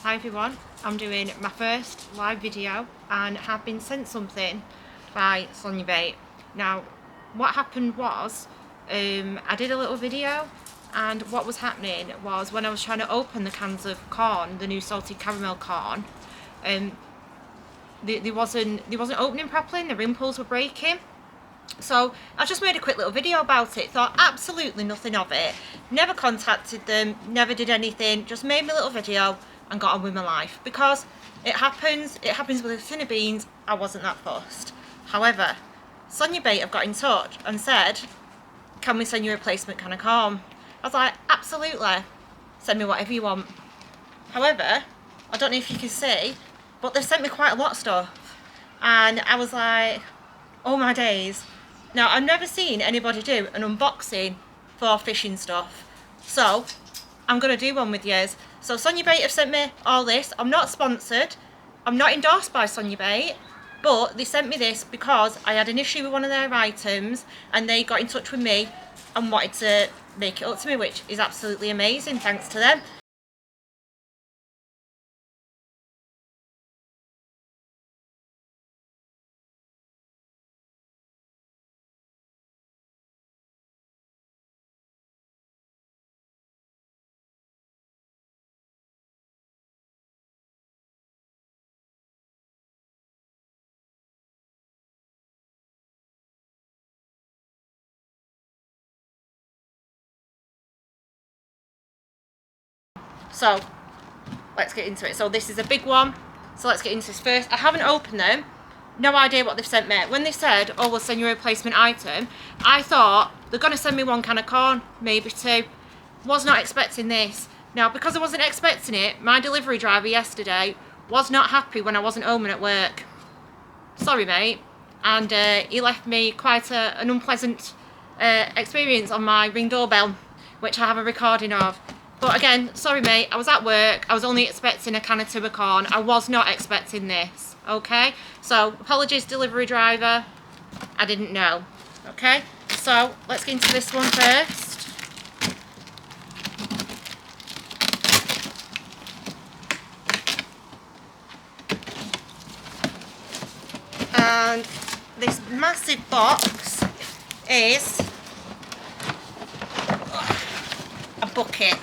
Hi everyone, I'm doing my first live video and have been sent something by Sonubait. Now what happened was, I did a little video, and what was happening was when I was trying to open the cans of corn, the new salted caramel corn, they wasn't opening properly and the rim pulls were breaking. So I just made a quick little video about it, thought absolutely nothing of it, never contacted them, never did anything, just made my little video and got on with my life, because it happens with thinner beans. I wasn't that fussed. However, Sonubait have got in touch and said, can we send you a replacement can of corn? I was like, absolutely, send me whatever you want. However, I don't know if you can see, but they've sent me quite a lot of stuff, and I was like, oh my days. Now, I've never seen anybody do an unboxing for fishing stuff, so I'm going to do one with yours. So Sonubait have sent me all this. I'm not sponsored, I'm not endorsed by Sonubait, but they sent me this because I had an issue with one of their items and they got in touch with me and wanted to make it up to me, which is absolutely amazing, thanks to them. So let's get into it. So this is a big one, so let's get into this first. I haven't opened them, no idea what they've sent me. When they said, oh, we'll send you a replacement item, I thought they're going to send me one can of corn, maybe two. Was not expecting this. Now, because I wasn't expecting it, my delivery driver yesterday was not happy when I wasn't home and at work. Sorry, mate. And he left me quite an unpleasant experience on my Ring doorbell, which I have a recording of. But again, sorry mate, I was at work, I was only expecting a can of tuber corn, I was not expecting this, okay? So, apologies delivery driver, I didn't know, okay? So, let's get into this one first. And this massive box is a bucket.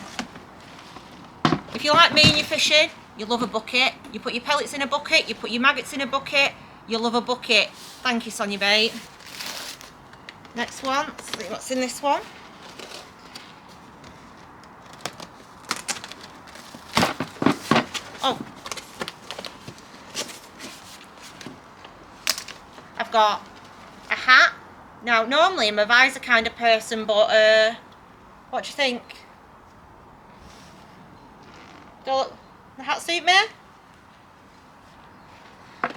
If you're like me and you're fishing, you love a bucket. You put your pellets in a bucket, you put your maggots in a bucket, you love a bucket. Thank you, Sonubait. Next one, let's see what's in this one. Oh, I've got a hat. Now, normally I'm a visor kind of person, but what do you think? Don't the hat suit me?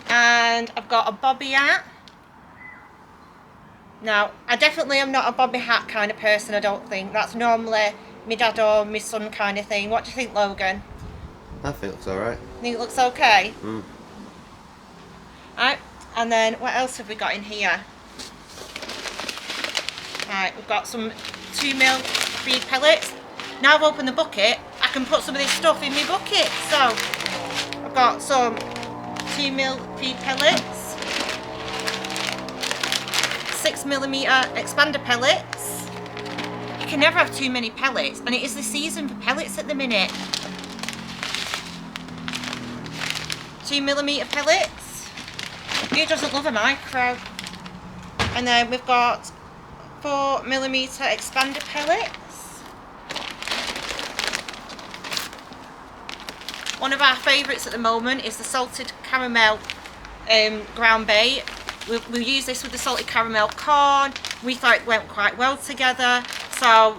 And I've got a bobby hat. Now, I definitely am not a bobby hat kind of person, I don't think. That's normally my dad or my son kind of thing. What do you think, Logan? I think it looks alright. Think it looks okay? Mm. Right, and then what else have we got in here? Right, we've got some 2mm feed pellets. Now I've opened the bucket, I can put some of this stuff in my bucket. So I've got some 2mm feed pellets, 6mm expander pellets. You can never have too many pellets, and it is the season for pellets at the minute. 2mm pellets. Who doesn't love a micro? And then we've got 4mm expander pellets. One of our favourites at the moment is the salted caramel ground bait. We'll use this with the salted caramel corn. We thought it went quite well together, so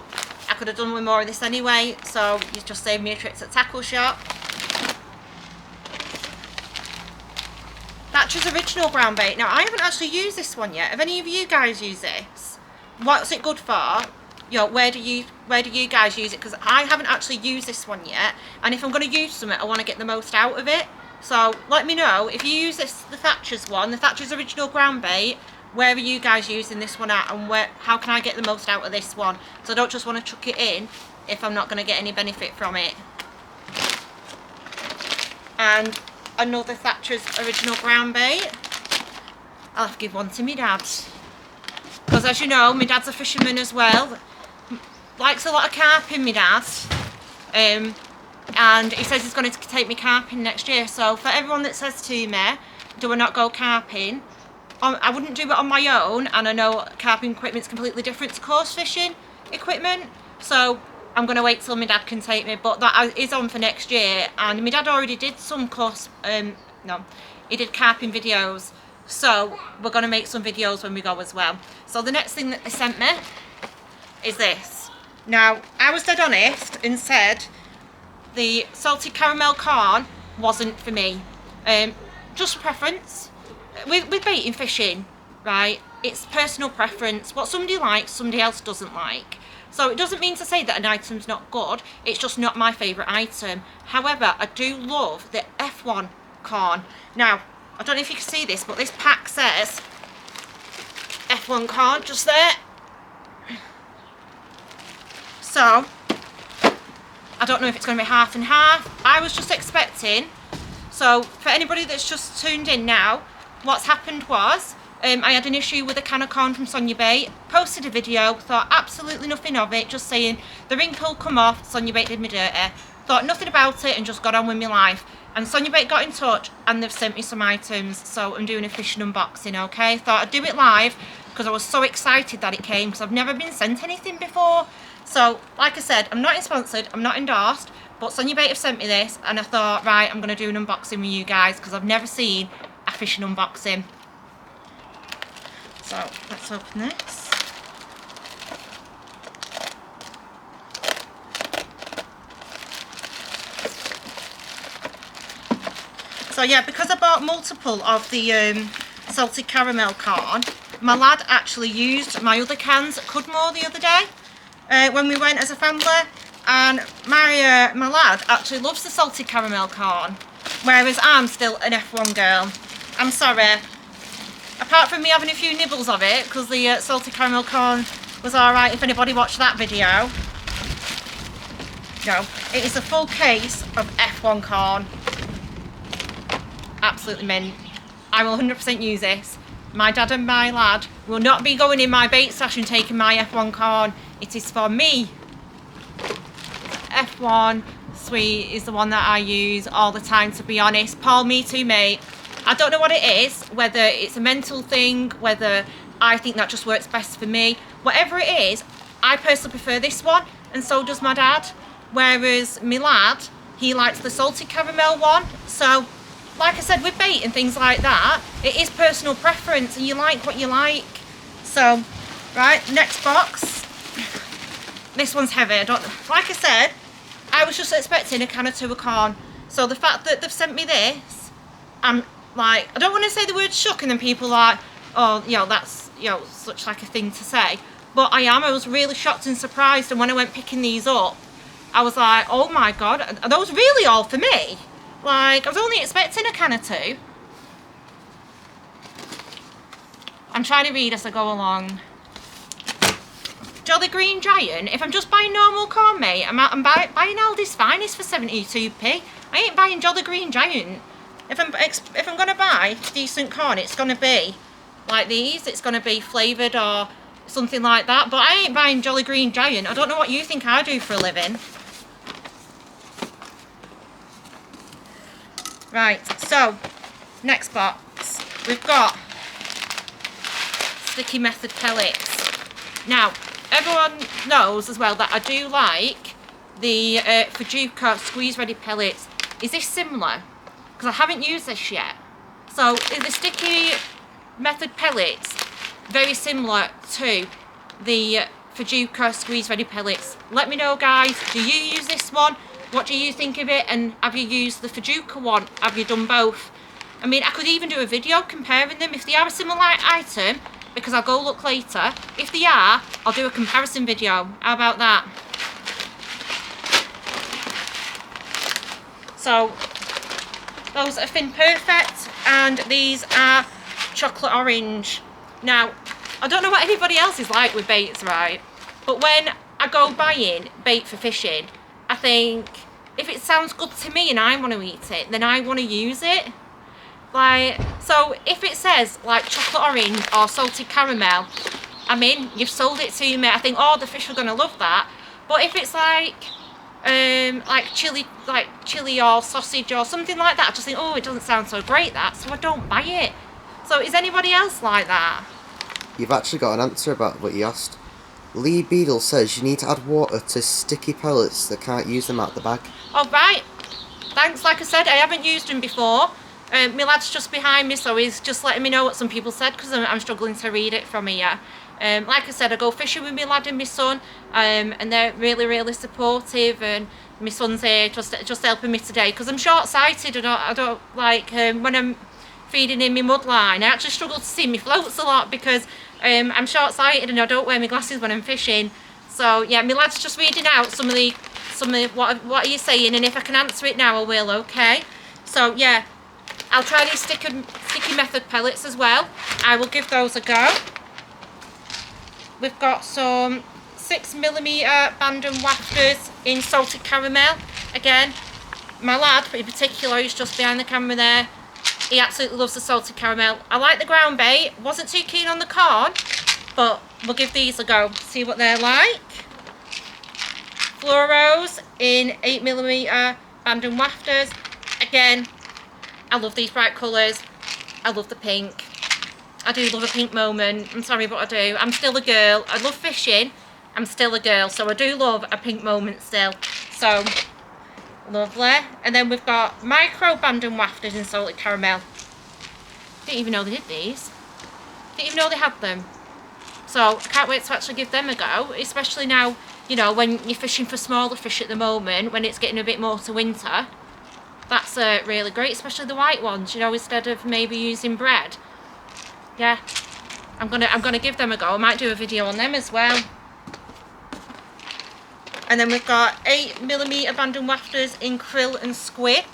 I could have done with more of this anyway, so you just saved me a trip to the tackle shop. Thatcher's original ground bait. Now, I haven't actually used this one yet. Have any of you guys used this? What's it good for? You know, where do you guys use it? Because I haven't actually used this one yet, and if I'm going to use something, I want to get the most out of it. So let me know if you use this, the Thatcher's one, the Thatcher's original ground bait. Where are you guys using this one at, and how can I get the most out of this one? So I don't just want to chuck it in if I'm not going to get any benefit from it. and another Thatcher's Original Ground Bait. I'll have to give one to my dad, because as you know, my dad's a fisherman as well. Likes a lot of carping, my dad. And he says he's going to take me carping next year. So for everyone that says to me, do I not go carping? I wouldn't do it on my own, and I know carping equipment's completely different to coarse fishing equipment. So I'm going to wait till my dad can take me, but that is on for next year. And my dad already did some he did carping videos. So we're going to make some videos when we go as well. So the next thing that they sent me is this. Now, I was dead honest and said the salted caramel corn wasn't for me. Just preference. With baiting fishing, right, it's personal preference. What somebody likes, somebody else doesn't like. So it doesn't mean to say that an item's not good, it's just not my favourite item. However, I do love the F1 corn. Now, I don't know if you can see this, but this pack says F1 corn just there. So, I don't know if it's going to be half and half. I was just expecting. So, for anybody that's just tuned in now, what's happened was, I had an issue with a can of corn from Sonubait, posted a video, thought absolutely nothing of it, just saying the ring pull come off, Sonubait did me dirty, thought nothing about it and just got on with my life. And Sonubait got in touch and they've sent me some items, so I'm doing a fishing unboxing, okay? Thought I'd do it live because I was so excited that it came, because I've never been sent anything before. So, like I said, I'm not sponsored, I'm not endorsed, but Sonubait have sent me this, and I thought, right, I'm going to do an unboxing with you guys because I've never seen a fishing unboxing. So let's open this. So yeah, because I bought multiple of the salted caramel corn, my lad actually used my other cans at Cudmore the other day when we went as a family, and my lad actually loves the salted caramel corn, whereas I'm still an F1 girl. I'm sorry. Apart from me having a few nibbles of it, because the salted caramel corn was alright if anybody watched that video. No, it is a full case of F1 corn. Absolutely mint. I will 100% use this. My dad and my lad will not be going in my bait stash and taking my F1 corn. It is for me. F1 sweet is the one that I use all the time, to be honest. Paul, me too, mate. I don't know what it is, whether it's a mental thing, whether I think that just works best for me. Whatever it is, I personally prefer this one, and so does my dad. Whereas my lad, he likes the salted caramel one. So, like I said, with bait and things like that, it is personal preference, and you like what you like. So, right, next box. This one's heavy. Like I said, I was just expecting a can of two of corn. So the fact that they've sent me this, I'm like, I don't want to say the word shook and then people are like, oh, you know, that's, you know, such like a thing to say. But I was really shocked and surprised, and when I went picking these up, I was like, oh my god, are those really all for me? Like, I was only expecting a can of two. I'm trying to read as I go along. Jolly Green Giant. If I'm just buying normal corn, mate, I'm buying Aldi's Finest for 72p. I ain't buying Jolly Green Giant. If I'm gonna buy decent corn, it's gonna be like these. It's gonna be flavoured or something like that. But I ain't buying Jolly Green Giant. I don't know what you think I do for a living. Right. So, next box, we've got Sticky Method pellets. Now, everyone knows as well that I do like the Fajuka Squeeze Ready pellets. Is this similar? Because I haven't used this yet. So, is the Sticky Method pellets very similar to the Fajuka Squeeze Ready pellets? Let me know, guys. Do you use this one? What do you think of it? And have you used the Fajuka one? Have you done both? I mean, I could even do a video comparing them if they are a similar item, because I'll go look later. If they are, I'll do a comparison video. How about that? So, those are Fin Perfect, and these are chocolate orange. Now, I don't know what anybody else is like with baits, right? But when I go buying bait for fishing, I think, if it sounds good to me and I want to eat it, then I want to use it. Like, so if it says like chocolate orange or salted caramel, I'm in. You've sold it to me. I think, oh, the fish are gonna love that. But if it's like chili or sausage or something like that, I just think, oh, it doesn't sound so great, that, so I don't buy it. So is anybody else like that? You've actually got an answer about what you asked. Lee Beadle says you need to add water to sticky pellets that can't use them out the bag. Oh, right. Thanks. Like I said, I haven't used them before. My lad's just behind me, so he's just letting me know what some people said, because I'm struggling to read it from here. Like I said, I go fishing with my lad and my son, and they're really, really supportive, and my son's here just helping me today, because I'm short-sighted, and I don't like, when I'm feeding in my mud line, I actually struggle to see my floats a lot, because I'm short-sighted and I don't wear my glasses when I'm fishing. So yeah, my lad's just reading out some of what are you saying, and if I can answer it now, I will, okay? So yeah, I'll try these sticky method pellets as well. I will give those a go. We've got some 6mm Bandon wafters in salted caramel. Again, my lad in particular, who's just behind the camera there, he absolutely loves the salted caramel. I like the ground bait, wasn't too keen on the corn, but we'll give these a go, see what they're like. Fluoros in 8mm Bandon wafters. Again, I love these bright colours. I love the pink. I do love a pink moment. I'm sorry, but I do. I'm still a girl. I love fishing. I'm still a girl, so I do love a pink moment still. So, lovely. And then we've got micro Bandon wafters in salted caramel. Didn't even know they did these. Didn't even know they had them. So, I can't wait to actually give them a go. Especially now, you know, when you're fishing for smaller fish at the moment, when it's getting a bit more to winter. That's really great, especially the white ones, you know, instead of maybe using bread. Yeah, I'm gonna give them a go. I might do a video on them as well. And then we've got 8mm Bandon wafters in krill and squid.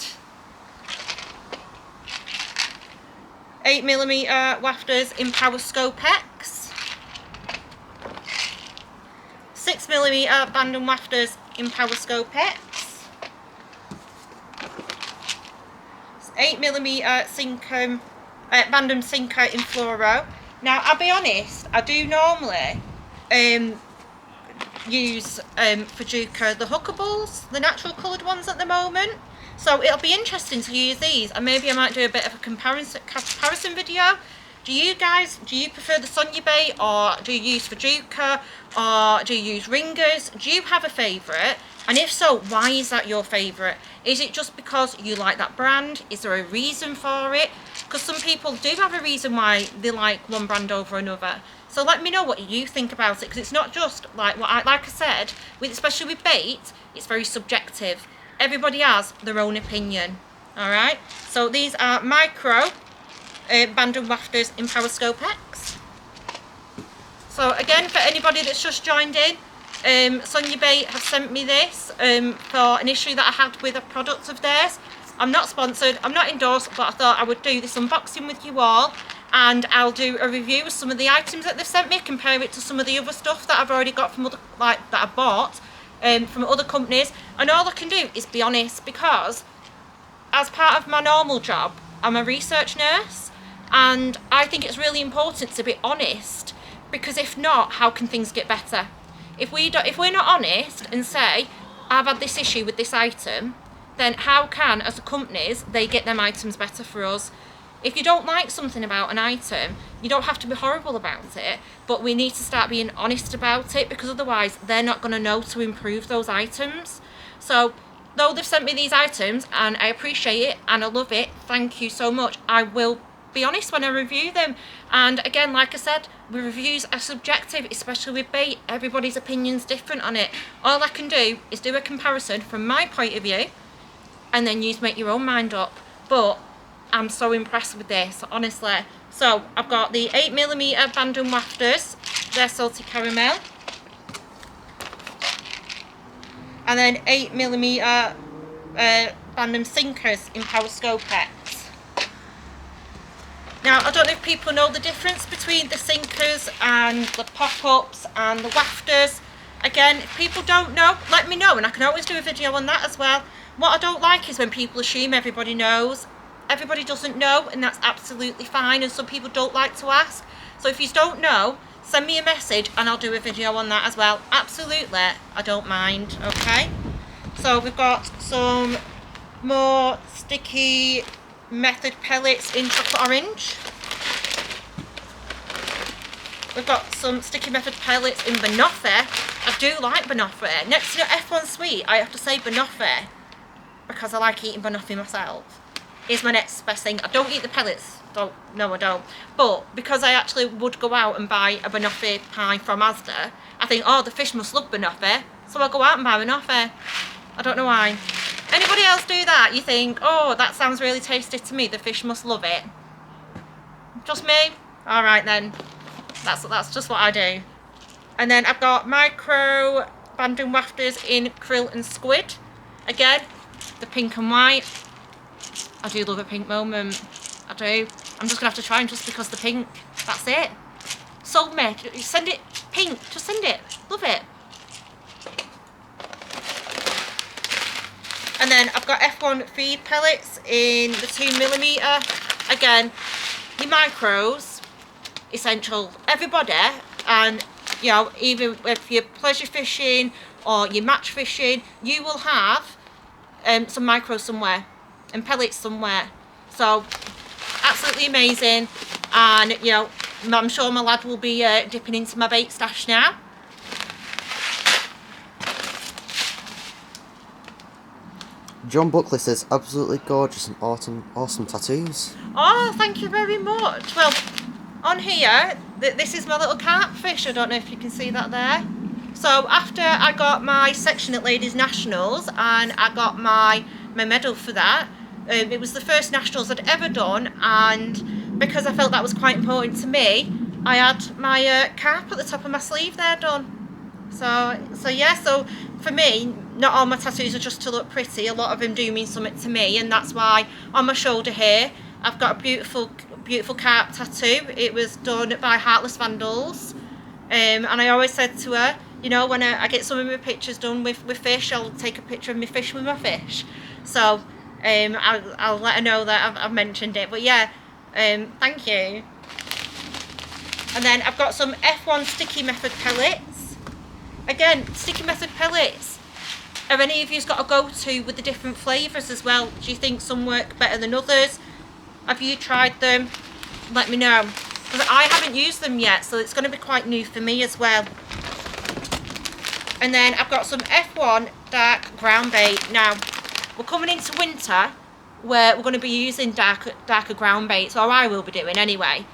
8mm wafters in Power Scope X. 6mm Bandon wafters in Power Scope X. 8mm Bandon sinker in fluoro. Now, I'll be honest, I do normally use for Duca the hookables, the natural coloured ones at the moment. So it'll be interesting to use these, and maybe I might do a bit of a comparison video. Do you prefer the Sonubait, or do you use for Duca, or do you use ringers? Do you have a favourite? And if so, why is that your favourite? Is it just because you like that brand? Is there a reason for it? Because some people do have a reason why they like one brand over another. So let me know what you think about it, because it's not just like like I said, especially with bait, it's very subjective. Everybody has their own opinion. All right. So these are micro Bandon wafters in Power Scope X. So again, for anybody that's just joined in, Sonubait have sent me this for an issue that I had with a product of theirs. I'm not sponsored, I'm not endorsed, but I thought I would do this unboxing with you all, and I'll do a review of some of the items that they've sent me, compare it to some of the other stuff that I've already got from other, that I bought from other companies. And all I can do is be honest, because as part of my normal job, I'm a research nurse, and I think it's really important to be honest, because if not, how can things get better? If we're not honest and say, I've had this issue with this item, then how can, as companies, they get them items better for us? If you don't like something about an item, you don't have to be horrible about it, but we need to start being honest about it, because otherwise they're not going to know to improve those items. So, though they've sent me these items, and I appreciate it, and I love it, thank you so much, I will be honest when I review them. And again, like I said, reviews are subjective, especially with bait. Everybody's opinion's different on it. All I can do is do a comparison from my point of view, and then you make your own mind up. But I'm so impressed with this, honestly. So I've got the 8mm Bandon wafters, they're salted caramel, and then 8mm Bandon sinkers in Power Scope X. Now, I don't know if people know the difference between the sinkers and the pop-ups and the wafters. Again, if people don't know, let me know, and I can always do a video on that as well. what I don't like is when people assume everybody knows. Everybody doesn't know, and that's absolutely fine, and some people don't like to ask. So if you don't know, send me a message and I'll do a video on that as well. Absolutely, I don't mind, okay? So we've got some more sticky method pellets in chocolate orange. We've got some sticky method pellets in banoffee. I do like banoffee. Next to F1 sweet, I have to say banoffee, because I like eating banoffee myself. Is my next best thing. I don't eat the pellets. No, I don't. But because I actually would go out and buy a banoffee pie from Asda, I think, oh, the fish must love banoffee, so I'll go out and buy banoffee. I don't know why. Anybody else do that? You think, oh, that sounds really tasty to me, the fish must love it. Just me? Alright then. That's just what I do. And then I've got micro bandung wafters in krill and squid. Again, the pink and white. I do love a pink moment. I do. I'm just going to have to try them just because the pink. That's it. Sold me. Send it pink. Just send it. Love it. And then I've got F1 feed pellets in the 2mm. Again, your micros, essential. Everybody, and you know, even if you're pleasure fishing or you're match fishing, you will have some micros somewhere and pellets somewhere. So absolutely amazing. And you know, I'm sure my lad will be dipping into my bait stash now. John Buckley says, absolutely gorgeous and awesome tattoos. Oh, thank you very much. Well, on here, this is my little catfish. I don't know if you can see that there. So after I got my section at Ladies Nationals and I got my medal for that, it was the first Nationals I'd ever done, and because I felt that was quite important to me, I had my cap at the top of my sleeve there done. So yeah, so for me, not all my tattoos are just to look pretty. A lot of them do mean something to me, and that's why on my shoulder here I've got a beautiful carp tattoo. It was done by Heartless Vandals, and I always said to her, you know, when I get some of my pictures done with fish, I'll take a picture of my fish with my fish. So I'll let her know that I've mentioned it. But yeah, thank you. And then I've got some F1 sticky method pellets. Again, sticky method pellets. Have any of you got a go-to with the different flavours as well? Do you think some work better than others? Have you tried them? Let me know. Because I haven't used them yet, so it's going to be quite new for me as well. And then I've got some F1 dark ground bait. Now, we're coming into winter where we're going to be using darker ground baits, or I will be doing anyway.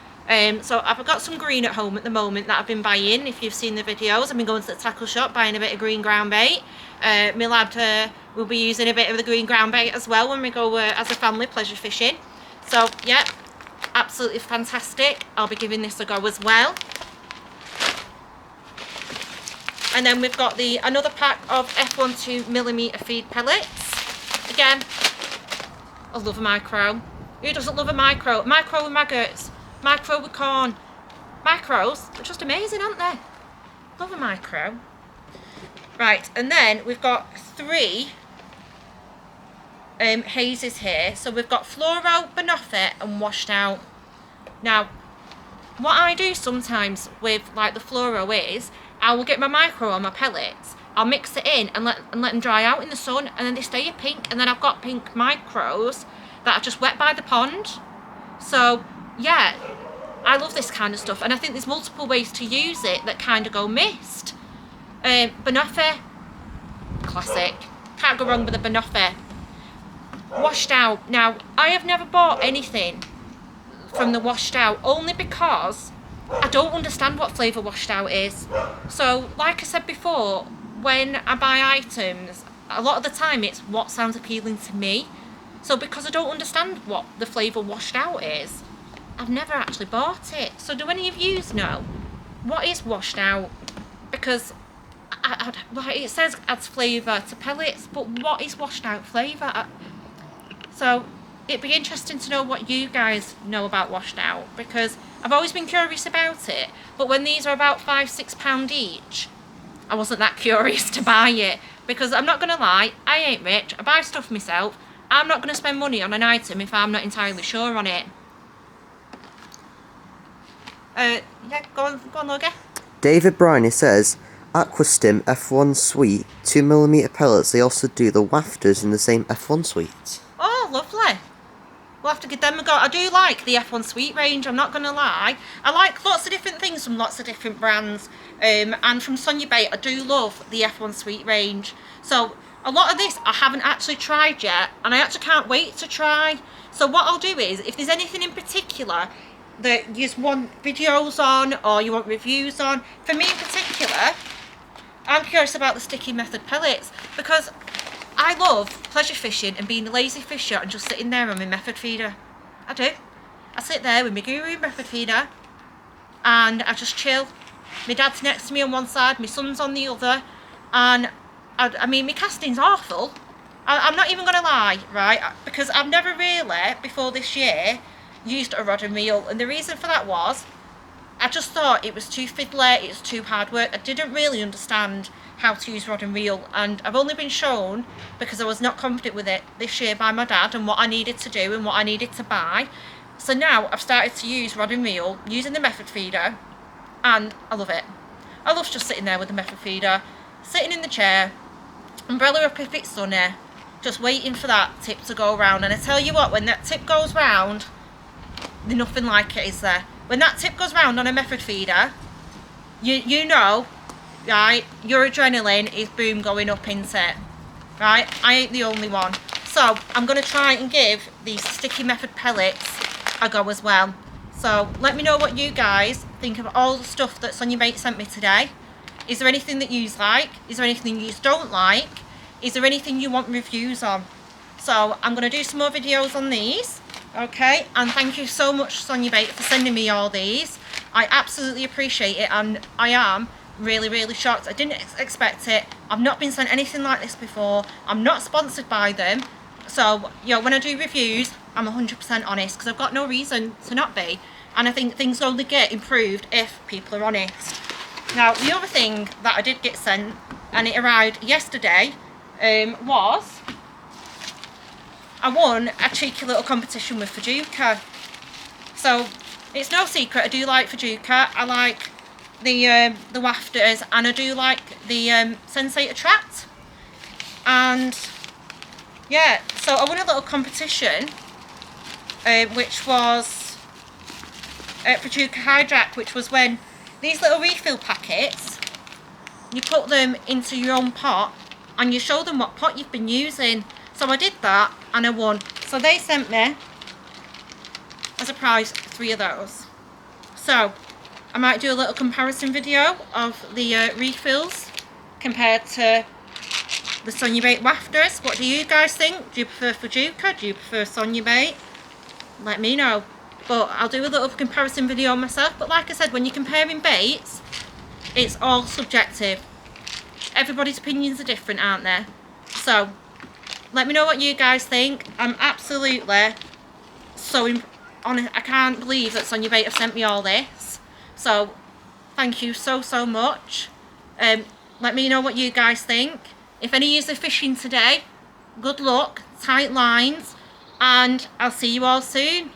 So I've got some green at home at the moment that I've been buying. If you've seen the videos, I've been going to the tackle shop buying a bit of green ground bait. My lad will be using a bit of the green ground bait as well when we go as a family pleasure fishing. So yeah, absolutely fantastic. I'll be giving this a go as well. And then we've got another pack of F1 2mm feed pellets. Again, I love a micro. Who doesn't love a micro? Micro with maggots. Micro with corn. Micros are just amazing, aren't they? Love a micro. Right, and then we've got 3 hazes here. So we've got fluoro, banoffee and washed out. Now, what I do sometimes with like the fluoro is I will get my micro on my pellets, I'll mix it in and let them dry out in the sun, and then they stay pink, and then I've got pink micros that are just wet by the pond. So yeah, I love this kind of stuff, and I think there's multiple ways to use it that kind of go missed. Banoffee, classic. Can't go wrong with a banoffee. Washed out. Now, I have never bought anything from the washed out, only because I don't understand what flavour washed out is. So, like I said before, when I buy items, a lot of the time it's what sounds appealing to me. So because I don't understand what the flavour washed out is, I've never actually bought it. So do any of you know what is washed out? Because it says adds flavour to pellets, but what is washed out flavour? So it'd be interesting to know what you guys know about washed out, because I've always been curious about it, but when these are about £5-6 each, I wasn't that curious to buy it. Because I'm not going to lie, I ain't rich, I buy stuff myself. I'm not going to spend money on an item if I'm not entirely sure on it. Yeah, go on, Logie. David Briney says, Aquastim F1 suite, 2mm pellets. They also do the wafters in the same F1 suite. Oh, lovely. We'll have to give them a go. I do like the F1 Suite range, I'm not going to lie. I like lots of different things from lots of different brands. And from Sonubait, I do love the F1 Suite range. So a lot of this I haven't actually tried yet, and I actually can't wait to try. So what I'll do is, if there's anything in particular that you just want videos on or you want reviews on, for me in particular, I'm curious about the sticky method pellets, because I love pleasure fishing and being a lazy fisher and just sitting there on my method feeder. I do. I sit there with my guru method feeder and I just chill. My dad's next to me on one side, my son's on the other, and I mean, my casting's awful. I'm not even going to lie, right? Because I've never really, before this year, used a rod and reel, and the reason for that was I just thought it was too fiddly, it was too hard work. I didn't really understand how to use rod and reel, and I've only been shown, because I was not confident with it this year, by my dad and what I needed to do and what I needed to buy. So now I've started to use rod and reel using the method feeder, and I love it. I love just sitting there with the method feeder, sitting in the chair, umbrella up if it's sunny, just waiting for that tip to go round. And I tell you what, when that tip goes round, there's nothing like it, is there? When that tip goes round on a method feeder, you know, right, your adrenaline is boom going up into it, right? I ain't the only one. So I'm going to try and give these sticky method pellets a go as well. So let me know what you guys think of all the stuff that Sonubait sent me today. Is there anything that you like? Is there anything you don't like? Is there anything you want reviews on? So I'm going to do some more videos on these. Okay, and thank you so much, Sonubait, for sending me all these. I absolutely appreciate it, and I am really, really shocked. I didn't expect it. I've not been sent anything like this before. I'm not sponsored by them. So, you know, when I do reviews, I'm 100% honest, because I've got no reason to not be. And I think things only get improved if people are honest. Now, the other thing that I did get sent, and it arrived yesterday, was I won a cheeky little competition with Fajuka. So it's no secret, I do like Fajuka. I like the wafters, and I do like the Sensei Attract. And yeah, so I won a little competition, which was Fajuka Hydract, which was when these little refill packets, you put them into your own pot and you show them what pot you've been using. So I did that and I won. So they sent me, as a prize, 3 of those. So I might do a little comparison video of the refills compared to the Sonubait wafters. What do you guys think? Do you prefer Fajuka? Do you prefer Sonubait? Let me know. But I'll do a little comparison video myself. But like I said, when you're comparing baits, it's all subjective. Everybody's opinions are different, aren't they? So let me know what you guys think. I'm absolutely so honest. I can't believe that Sonubait have sent me all this. So thank you so much. Let me know what you guys think. If any of you are fishing today, good luck, tight lines, and I'll see you all soon.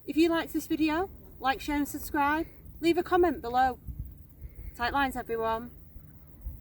If you liked this video, like, share and subscribe. Leave a comment below. Tight lines, everyone.